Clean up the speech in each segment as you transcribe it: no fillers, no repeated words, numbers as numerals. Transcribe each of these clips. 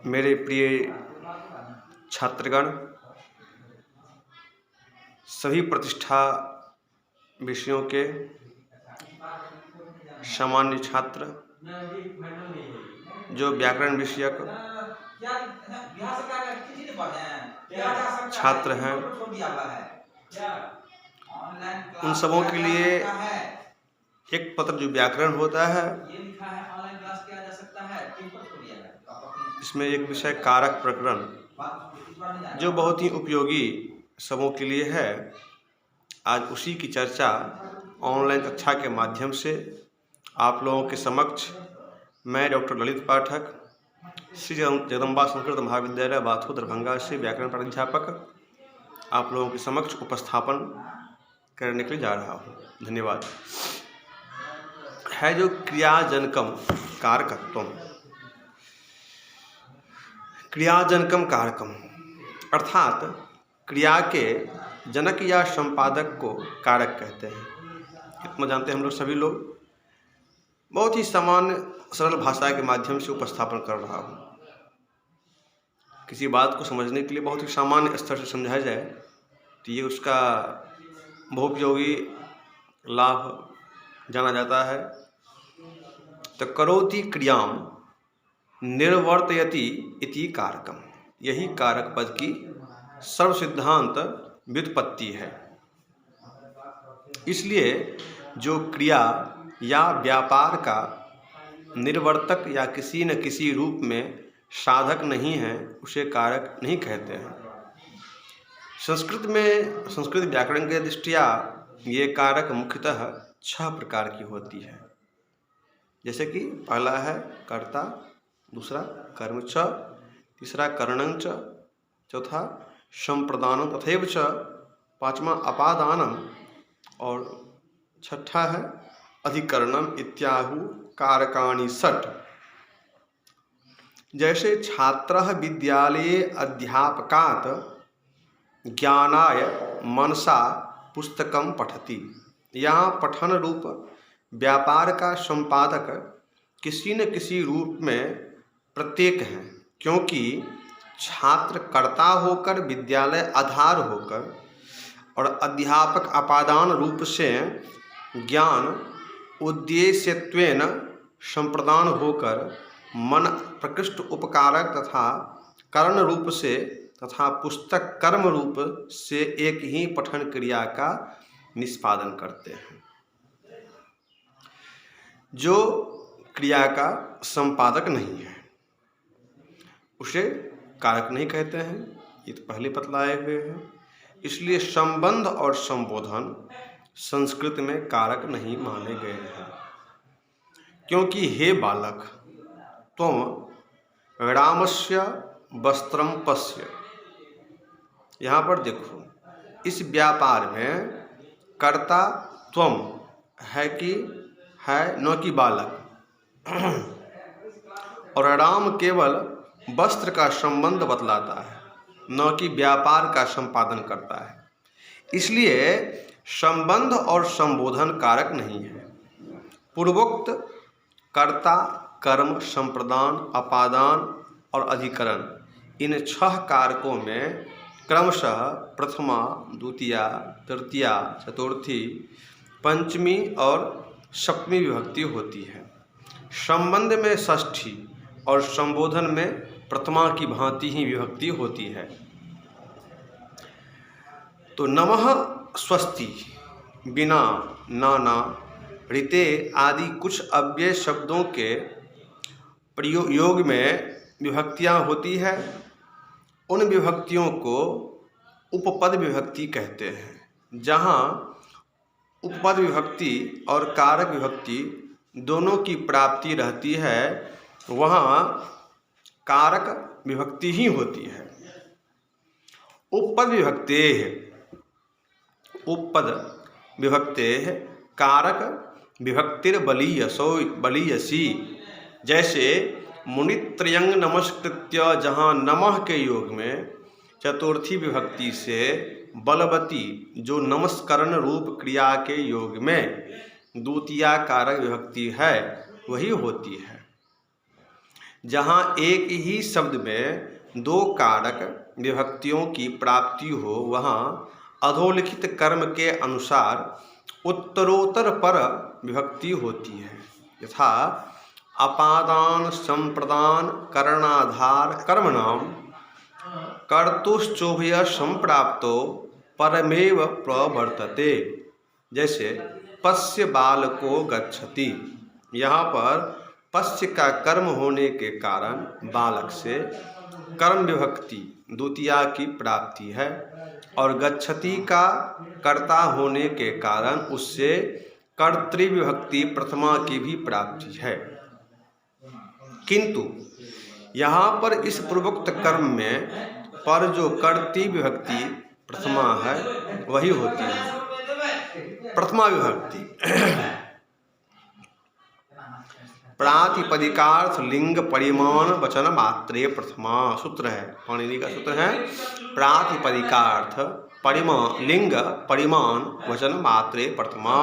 मेरे प्रिय छात्रगण, सभी प्रतिष्ठा विषयों के सामान्य छात्र जो व्याकरण विषयक छात्र हैं, उन सबों के लिए एक पत्र जो व्याकरण होता है, इसमें एक विषय कारक प्रकरण जो बहुत ही उपयोगी सबों के लिए है। आज उसी की चर्चा ऑनलाइन कक्षा के माध्यम से आप लोगों के समक्ष मैं डॉक्टर ललित पाठक, श्री जगदम्बा संस्कृत महाविद्यालय बाथू दरभंगा से व्याकरण प्राध्यापक आप लोगों के समक्ष उपस्थापन करने के लिए जा रहा हूँ। धन्यवाद। है जो क्रियाजनकम कारकत्वम, क्रियाजनकम कारकम अर्थात क्रिया के जनक या संपादक को कारक कहते हैं। इतना जानते हैं हम लोग सभी लोग। बहुत ही सामान्य सरल भाषा के माध्यम से उपस्थापन कर रहा हूँ। किसी बात को समझने के लिए बहुत ही सामान्य स्तर से समझाया जाए तो ये उसका बहुपयोगी लाभ जाना जाता है। तो करोति क्रियाम निर्वर्तयति इति कारकम, यही कारक पद की सर्व सिद्धांत व्युत्पत्ति है। इसलिए जो क्रिया या व्यापार का निर्वर्तक या किसी न किसी रूप में साधक नहीं है, उसे कारक नहीं कहते हैं। संस्कृत व्याकरण के दृष्टिया ये कारक मुख्यतः 6 प्रकार की होती है। जैसे कि पहला है कर्ता, दूसरा कर्म च, तीसरा करणं च, चौथा संप्रदानम तथैव च, पांचवा अपादानम और छठा है अधिकरणम इत्याहु कारकाणि षट्। जैसे छात्रः विद्यालये अध्यापकात् ज्ञानाय मनसा पुस्तकम पठति, यहाँ पठन रूप व्यापार का संपादक किसी न किसी रूप में प्रत्येक है, क्योंकि छात्र कर्ता होकर, विद्यालय आधार होकर और अध्यापक अपादान रूप से ज्ञान उद्देश्यत्वेन संप्रदान होकर मन प्रकृष्ट उपकारक तथा करण रूप से तथा पुस्तक कर्म रूप से एक ही पठन क्रिया का निष्पादन करते हैं। जो क्रिया का संपादक नहीं है उसे कारक नहीं कहते हैं। ये तो पहले बतलाए हुए हैं। इसलिए संबंध और संबोधन संस्कृत में कारक नहीं माने गए हैं, क्योंकि हे बालक त्वम रामस्य वस्त्रम पश्य। यहाँ पर देखो, इस व्यापार में कर्ता त्वम है कि है, न कि बालक। और राम केवल वस्त्र का संबंध बतलाता है, न कि व्यापार का संपादन करता है। इसलिए संबंध और संबोधन कारक नहीं है। पूर्वोक्त कर्ता, कर्म, संप्रदान, अपादान और अधिकरण, इन 6 कारकों में क्रमशः प्रथमा, द्वितीया, तृतीया, चतुर्थी, पंचमी और सप्तमी विभक्ति होती है। संबंध में षष्ठी और संबोधन में प्रथमा की भांति ही विभक्ति होती है। तो नमः, स्वस्ति, बिना, नाना, ऋते आदि कुछ अव्यय शब्दों के प्रयोग में विभक्तियाँ होती है। उन विभक्तियों को उपपद विभक्ति कहते हैं। जहाँ उपपद विभक्ति और कारक विभक्ति दोनों की प्राप्ति रहती है, वहाँ कारक विभक्ति ही होती है। उपपद विभक्तेः कारक विभक्तिर्बलीयसी। जैसे मुनित्रयं नमस्कृत्य, जहाँ नमः के योग में चतुर्थी विभक्ति से बलवती, जो नमस्करण रूप क्रिया के योग में द्वितीया कारक विभक्ति है, वही होती है। जहाँ एक ही शब्द में दो कारक विभक्तियों की प्राप्ति हो, वहाँ अधोलिखित कर्म के अनुसार उत्तरोत्तर पर विभक्ति होती है। यथा अपादान संप्रदान करणाधार कर्मणाम कर्तुश्चोभय संप्राप्तो परमेव प्रवर्तते। जैसे पश्य बालको गच्छति, यहाँ पर पश्य का कर्म होने के कारण बालक से कर्म विभक्ति द्वितीया की प्राप्ति है, और गच्छति का कर्ता होने के कारण उससे कर्तृ विभक्ति प्रथमा की भी प्राप्ति है। किंतु यहाँ पर इस पूर्वोक्त कर्म में पर जो कर्तृ विभक्ति प्रथमा है वही होती है प्रथमा विभक्ति। प्रातिपदिकार्थ लिंग परिमाण वचन मात्रे प्रथमा सूत्र है, पाणिनि का सूत्र है। प्रातिपदिकार्थ परिमाण लिंग परिमाण वचन मात्रे प्रथमा।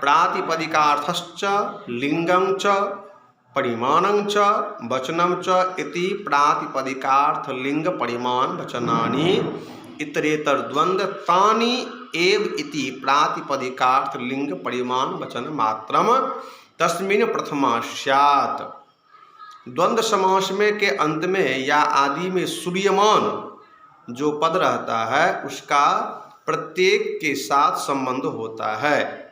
प्रातिपदिकार्थश्च लिंगं च परिमाणं च वचनं च इति प्रातिपदिकार्थ लिंग परिमाण वचनानि इतरेतर द्वंद्व तानि एव इति प्रातिपदिकार्थ लिंग परिमाण वचन मात्रम तस्मिन् प्रथमा स्यात्। द्वंद्व समास में के अंत में या आदि में सूर्यमान जो पद रहता है उसका प्रत्येक के साथ संबंध होता है।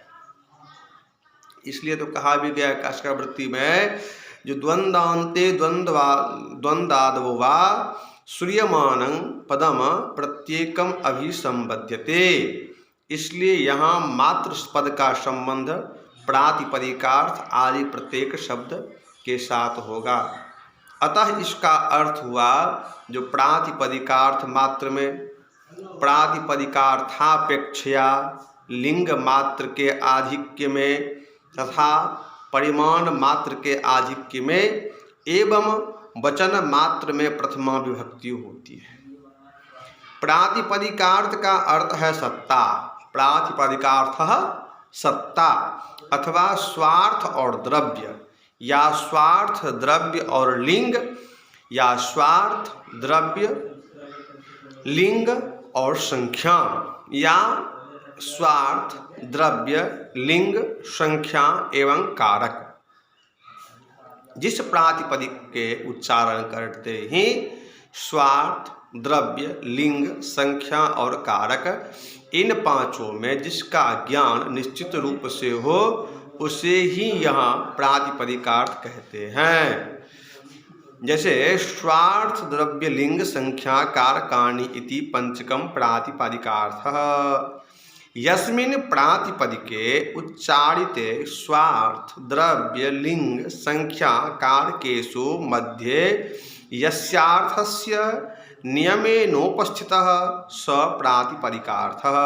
इसलिए तो कहा भी गया काष्ठवृत्ति में जो द्वंद्वान्ते द्वंद्वादवो वा सूर्यमानं पदम प्रत्येकम अभिसंबध्यते। इसलिए यहाँ मात्र पद का संबंध प्रातिपदिकार्थ आदि प्रत्येक शब्द के साथ होगा। अतः इसका अर्थ हुआ जो प्रातिपदिकार्थ मात्र में प्रातिपदिकार्थापेक्षया लिंग मात्र के आधिक्य में तथा परिमाण मात्र के आधिक्य में एवं वचन मात्र में प्रथमा विभक्ति होती है। प्रातिपदिकार्थ का अर्थ है सत्ता। प्रातिपदिकार्थ सत्ता अथवा स्वार्थ और द्रव्य, या स्वार्थ द्रव्य और लिंग, या स्वार्थ द्रव्य लिंग और संख्या, या स्वार्थ द्रव्य लिंग संख्या एवं कारक। जिस प्रातिपदिक के उच्चारण करते ही स्वार्थ द्रव्य लिंग संख्या और कारक इन पांचों में जिसका ज्ञान निश्चित रूप से हो उसे ही यहाँ प्रातिपदिकार्थ कहते हैं। जैसे स्वार्थ द्रव्य लिंग संख्या कारकाणि इति पंचकम प्रातिपदिकार्थः। यस्मिन् प्रातिपदिके उच्चारिते स्वार्थ द्रव्य लिंग संख्या कारकेषु मध्ये यस्यार्थस्य नियमेनोपस्थितः स प्रातिपदिकार्थः।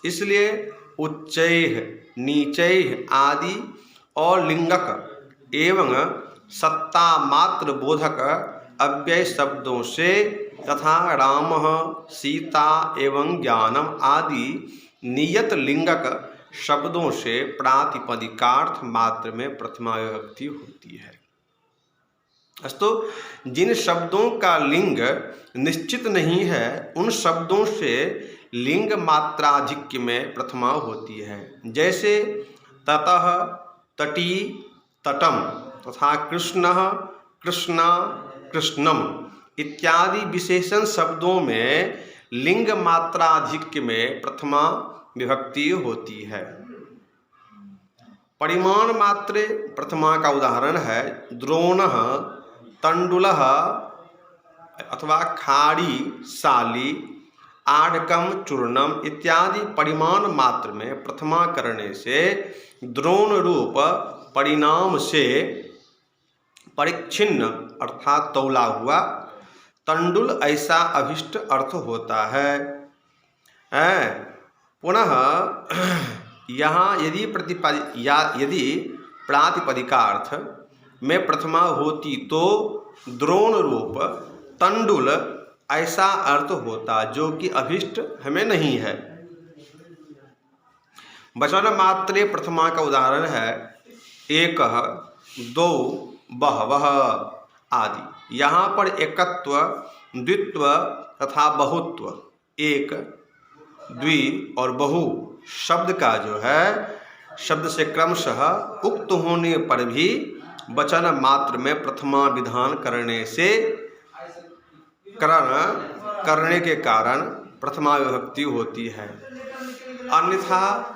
इसलिए उच्चैः नीचैः आदि और लिंगक एवं सत्ता मात्र बोधक अव्यय शब्दों से तथा रामः सीता एवं ज्ञानम आदि नियत लिंगक शब्दों से प्रातिपदिकार्थ मात्र में प्रथमा विभक्ति होती है। अस्तु जिन शब्दों का लिंग निश्चित नहीं है उन शब्दों से लिंग मात्राधिक्य में प्रथमा होती है। जैसे ततः तटी तटम तथा कृष्णः कृष्णा कृष्णम इत्यादि विशेषण शब्दों में लिंग मात्राधिक्य में प्रथमा विभक्ति होती है। परिमाण मात्रे प्रथमा का उदाहरण है द्रोणः तंडुलः अथवा खाड़ी साली आढ़कम चूर्णम इत्यादि परिमाण मात्र में प्रथमा करने से द्रोण रूप परिणाम से परिच्छिन्न अर्थात तौला हुआ तंडुल ऐसा अभिष्ट अर्थ होता है। पुनः यहाँ यदि प्रातिपदिकार्थ में प्रथमा होती तो द्रोण रूप तंडुल ऐसा अर्थ होता जो कि अभिष्ट हमें नहीं है। वचन मात्रे प्रथमा का उदाहरण है एक दो बहवः आदि। यहाँ पर एकत्व, द्वित्व तथा बहुत्व, एक, द्वि और बहु शब्द का जो है, शब्द से क्रमशः उक्त होने पर भी वचन मात्र में प्रथमा विधान करने के कारण प्रथमा विभक्ति होती है। अन्यथा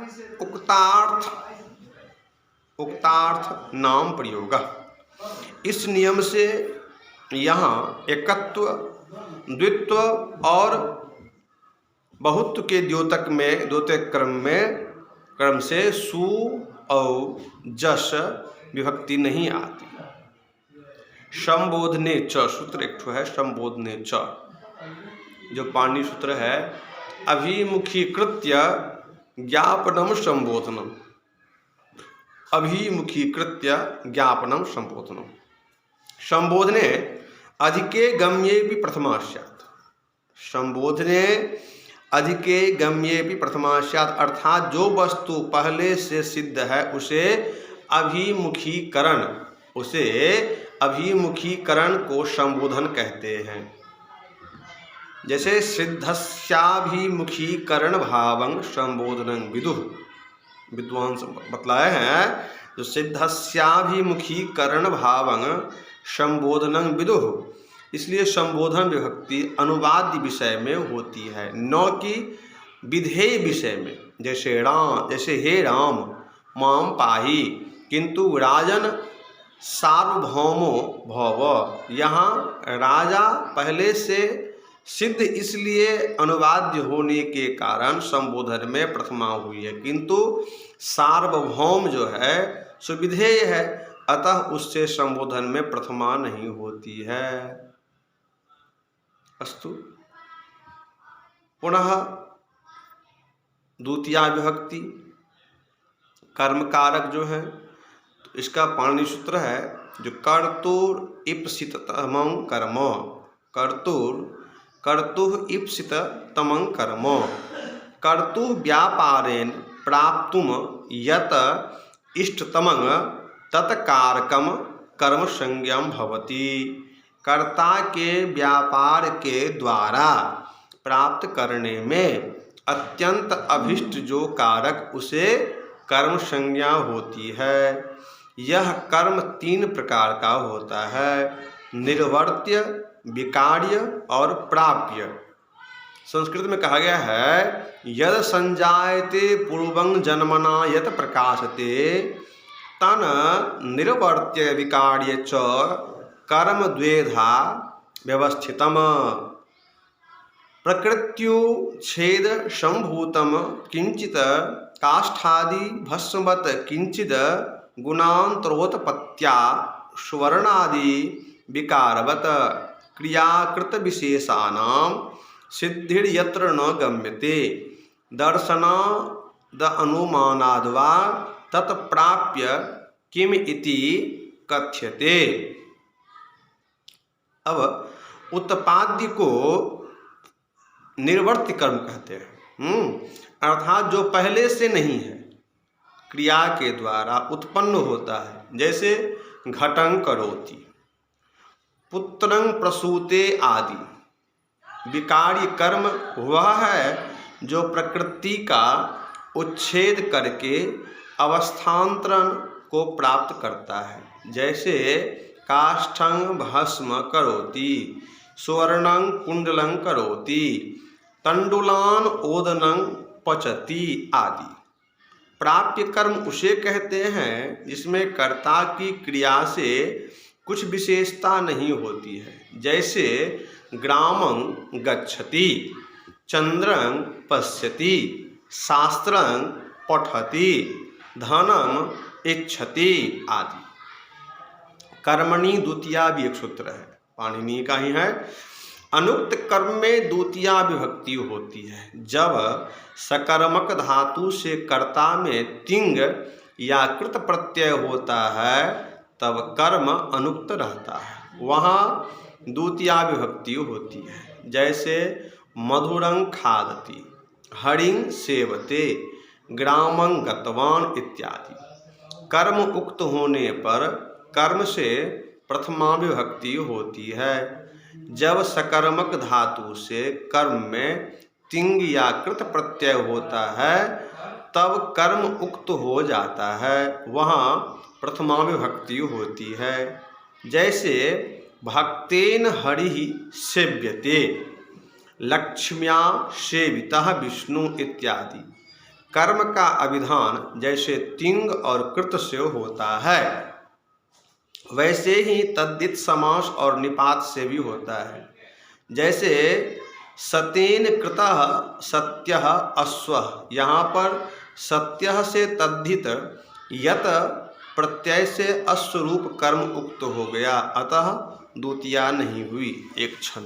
उक्तार्थ नाम प्रयोग। इस नियम से यहाँ एकत्व, द्वित्व और बहुत्व के द्योतक क्रम से सु और जस विभक्ति नहीं आती। संबोधने च सूत्र एक है, संबोधने च जो पाणिनि सूत्र है, अभिमुखीकृत्य ज्ञापनम संबोधनम, अभिमुखीकृत्य ज्ञापनम संबोधनम। संबोधने अधिके गम्ये भी प्रथमा स्यात्, संबोधने अधिके गम्ये भी प्रथमा स्यात्, अर्थात जो वस्तु पहले से सिद्ध है उसे अभिमुखीकरण को संबोधन कहते हैं। जैसे सिद्धस्याभिमुखीकरण भावं संबोधनं विदुः, विद्वान बतलाए हैं, जो सिद्धस्याभिमुखीकरण भावं संबोधनं विदुः, इसलिए संबोधन विभक्ति अनुवाद्य विषय में होती है, न कि विधेय विषय में। जैसे हे राम माम पाहि, किंतु राजन सार्वभौमो भव, यहाँ राजा पहले से सिद्ध इसलिए अनुवाद्य होने के कारण संबोधन में प्रथमा हुई है, किंतु सार्वभौम जो है सो विधेय है, अतः उससे संबोधन में प्रथमा नहीं होती है। अस्तु, पुनः द्वितीया विभक्ति कर्म कारक जो है, तो इसका पाणिनि सूत्र है जो कर्तुर इप्सिततमं कर्म, कर्तुः इप्सिततमं कर्म, कर्तुः व्यापारेण प्राप्तुम यत इष्टतमं तत्कारकम कर्म संज्ञम भवति। कर्ता के व्यापार के द्वारा प्राप्त करने में अत्यंत अभिष्ट जो कारक उसे कर्म संज्ञा होती है। यह कर्म तीन प्रकार का होता है, निर्वर्त्य, विकार्य और प्राप्य। संस्कृत में कहा गया है, यद संजायते पूर्वं जन्मना यत प्रकाशते तन निर्वर्त्य विकार्य च कर्म द्वेधा व्यवस्थितम। प्रकृत्युच्छेद संभूतम किंचित काष्ठादि भस्मवत किंचिद गुणांतरोत्पत्त्या स्वर्णादि विकारवत क्रियाकृत विशेषाणां सिद्धिर्यत्र न गम्यते दर्शनाद अनुमानाद्वा तत्प्राप्य किम इति कथ्यते। अब उत्पाद्य को निर्वर्त्य कर्म कहते हैं, अर्थात जो पहले से नहीं है, क्रिया के द्वारा उत्पन्न होता है। जैसे घटं करोति, पुत्रं प्रसूते आदि। विकार्य कर्म वह है जो प्रकृति का उच्छेद करके अवस्थांतरण को प्राप्त करता है। जैसे काष्ठं भस्म करोति, सुवर्णं कुंडलं करोति, तंडुलान ओदनं पचति आदि। प्राप्य कर्म उसे कहते हैं जिसमें कर्ता की क्रिया से कुछ विशेषता नहीं होती है। जैसे ग्रामं गच्छति, चंद्रं पश्यति, शास्त्रं पठति, धनम इच्छति आदि। कर्मणि द्वितीया भी एक सूत्र है, पाणिनि का ही है। अनुक्त कर्म में द्वितीया विभक्ति होती है जब सकर्मक धातु से कर्ता में तिंग या कृत प्रत्यय होता है, तब कर्म अनुक्त रहता है, वहाँ द्वितीया विभक्ति होती है। जैसे मधुरं खादति, हरिं सेवते, ग्रामं गतवान इत्यादि। कर्म उक्त होने पर कर्म से प्रथमा विभक्ति होती है। जब सकर्मक धातु से कर्म में तिंग या कृत प्रत्यय होता है तब कर्म उक्त हो जाता है, वहाँ प्रथमा विभक्ति होती है। जैसे भक्तेन हरिः सेव्यते, लक्ष्म्या सेवितः विष्णु इत्यादि। कर्म का अभिधान जैसे तिंग और कृत से होता है वैसे ही तद्धित समास और निपात से भी होता है। जैसे सतेन कृतः सत्यः अश्वः, यहाँ पर सत्यः से तद्धित यत प्रत्यय से अश्वरूप कर्म उक्त हो गया, अतः द्वितीया नहीं हुई। एक क्षण।